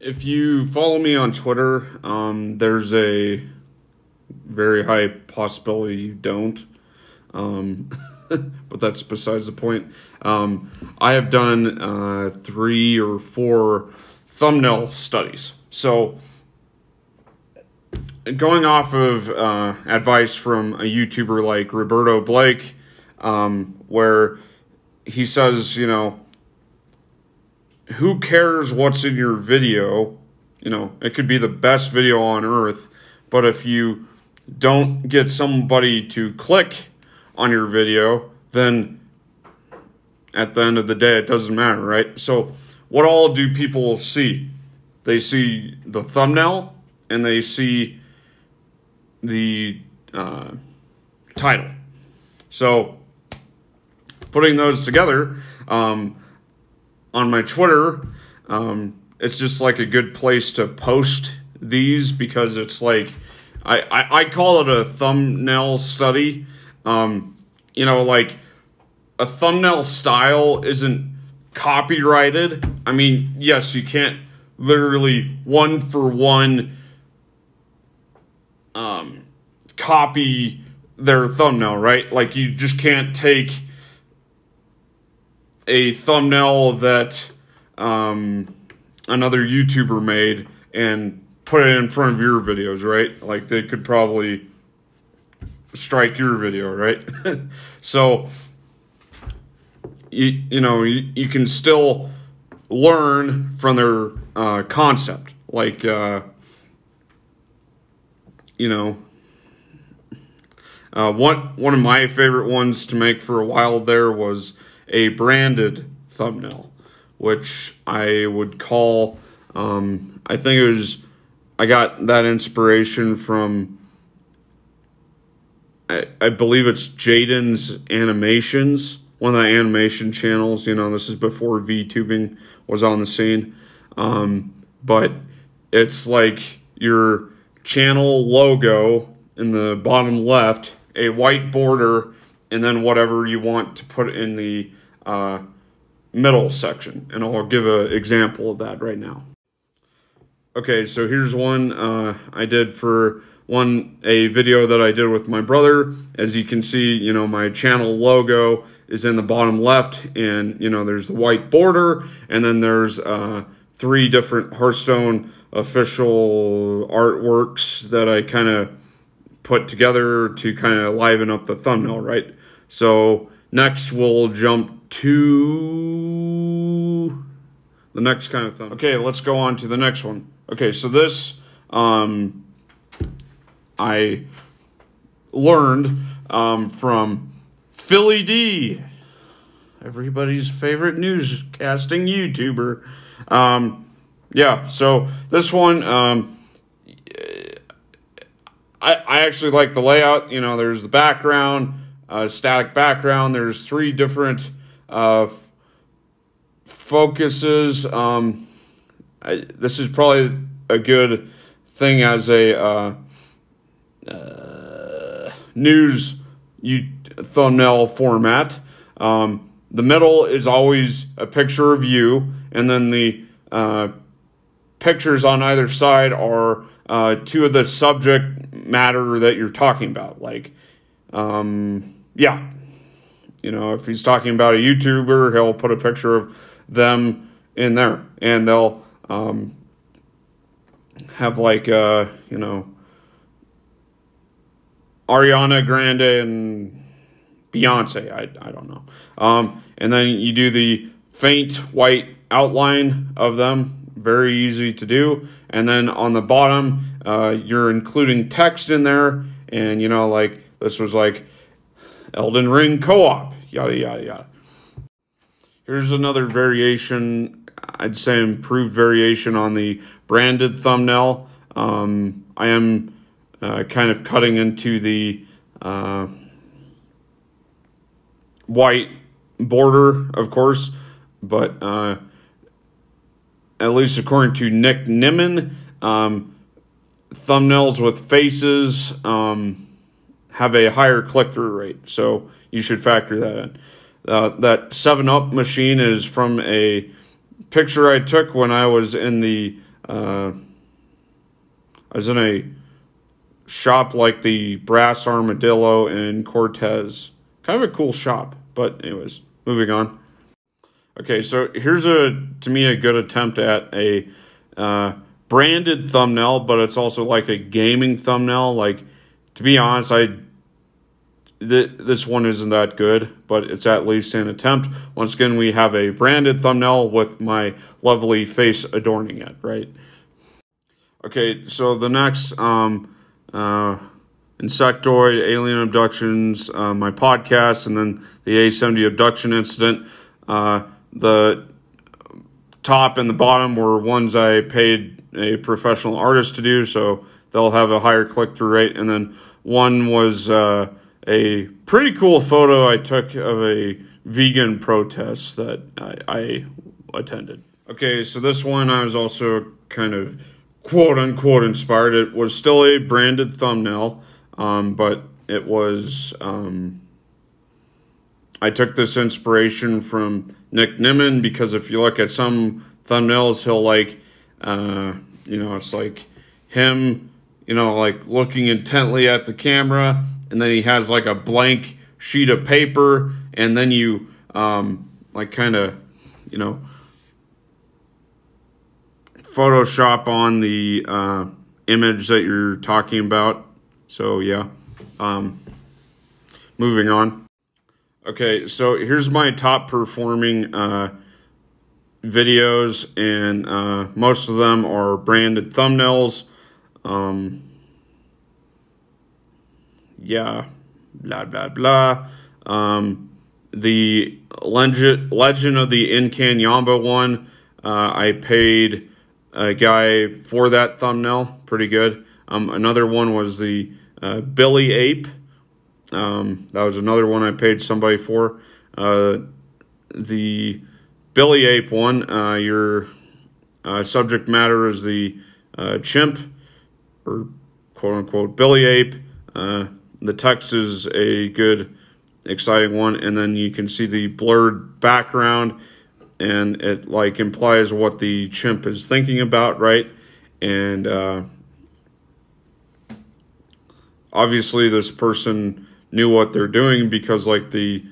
If you follow me on Twitter, there's a very high possibility you don't. But that's besides the point. I have done 3 or 4 thumbnail studies. So going off of advice from a YouTuber like Roberto Blake, where he says, you know, who cares what's in your video? You know, it could be the best video on earth, but if you don't get somebody to click on your video, then at the end of the day, it doesn't matter, right? So what all do people see? They see the thumbnail and they see the title. So putting those together, on my Twitter, it's just like a good place to post these, because it's like, I call it a thumbnail study. You know, like, a thumbnail style isn't copyrighted. I mean, yes, you can't literally one-for-one copy their thumbnail, right? Like, you just can't take a thumbnail that another YouTuber made and put it in front of your videos, right? Like, they could probably strike your video, right? So you know, you can still learn from their concept. Like, you know, one of my favorite ones to make for a while there was a branded thumbnail, which I would call, I think it was, I got that inspiration from, I believe it's Jaden's Animations, one of the animation channels. You know, this is before VTubing was on the scene. But it's like your channel logo in the bottom left, a white border, and then whatever you want to put in the middle section. And I'll give an example of that right now. Okay, so here's one I did for a video that I did with my brother. As you can see, you know, my channel logo is in the bottom left, and, you know, there's the white border, and then there's 3 different Hearthstone official artworks that I kind of put together to kind of liven up the thumbnail, right? So next we'll jump to the next kind of thumbnail. Okay, let's go on to the next one. Okay, so this I learned from Philly D, everybody's favorite newscasting YouTuber. Yeah, so this one, I actually like the layout. You know, there's the background, static background. There's 3 different focuses. This is probably a good thing as a news thumbnail format. The middle is always a picture of you, and then the pictures on either side are 2 of the subject matter that you're talking about. Like, yeah, you know, if he's talking about a YouTuber, he'll put a picture of them in there, and they'll have like, you know, Ariana Grande and Beyonce, I don't know. And then you do the faint white outline of them, very easy to do. And then on the bottom, you're including text in there, and, you know, like, this was like Elden Ring co-op, yada, yada, yada. Here's another variation, I'd say improved variation on the branded thumbnail. I am kind of cutting into the white border, of course, but at least according to Nick Nimmin, thumbnails with faces have a higher click-through rate, so you should factor that in. That 7-Up machine is from a picture I took when I was in the I was in a shop like the Brass Armadillo in Cortez. Kind of a cool shop, but anyways, moving on. Okay, so here's to me a good attempt at a branded thumbnail, but it's also like a gaming thumbnail. Like, to be honest, this one isn't that good, but it's at least an attempt. Once again, we have a branded thumbnail with my lovely face adorning it, right? Okay, so the next insectoid, alien abductions, my podcast, and then the A-70 abduction incident. The top and the bottom were ones I paid a professional artist to do, so they'll have a higher click-through rate. And then one was a pretty cool photo I took of a vegan protest that I attended. Okay, so this one I was also kind of quote-unquote inspired. It was still a branded thumbnail, but it was... I took this inspiration from Nick Nimmin, because if you look at some thumbnails, he'll like, you know, it's like him, you know, like looking intently at the camera, and then he has like a blank sheet of paper, and then you like kind of, you know, Photoshop on the image that you're talking about. So yeah, moving on. Okay, so here's my top performing videos, and most of them are branded thumbnails. Yeah, blah, blah, blah. The Legend of the Nkanyamba one, I paid a guy for that thumbnail. Pretty good. Another one was the Billy Ape. That was another one I paid somebody for. The Billy Ape one, your subject matter is the chimp, or quote-unquote Billy Ape. The text is a good, exciting one, and then you can see the blurred background, and it like implies what the chimp is thinking about, right? And obviously this person knew what they're doing, because like the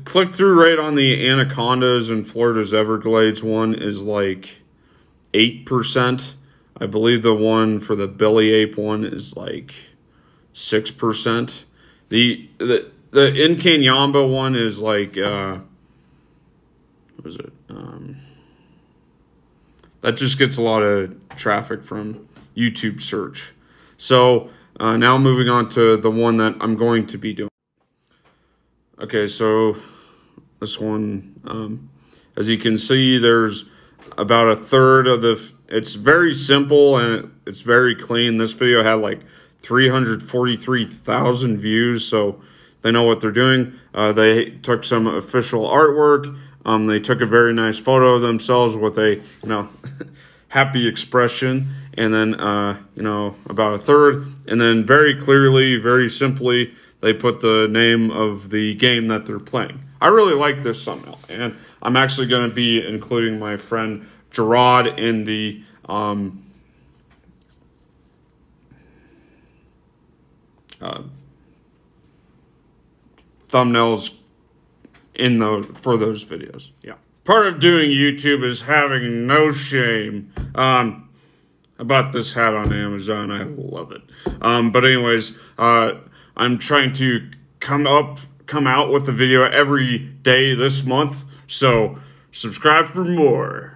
click-through rate on the Anacondas and Florida's Everglades one is like 8%. I believe the one for the Billy Ape one is like 6%. The Nkanyamba one is like what was it? That just gets a lot of traffic from YouTube search. So now moving on to the one that I'm going to be doing. Okay, so this one, as you can see, there's about a third of the... It's very simple and it's very clean. This video had like 343,000 views, so they know what they're doing. They took some official artwork. They took a very nice photo of themselves with a, you know, happy expression. And then, you know, about a third. And then very clearly, very simply, they put the name of the game that they're playing. I really like this thumbnail. And I'm actually going to be including my friend Gerard in the thumbnails for those videos. Yeah. Part of doing YouTube is having no shame. I bought this hat on Amazon. I love it. But anyways, I'm trying to come out with a video every day this month. So subscribe for more.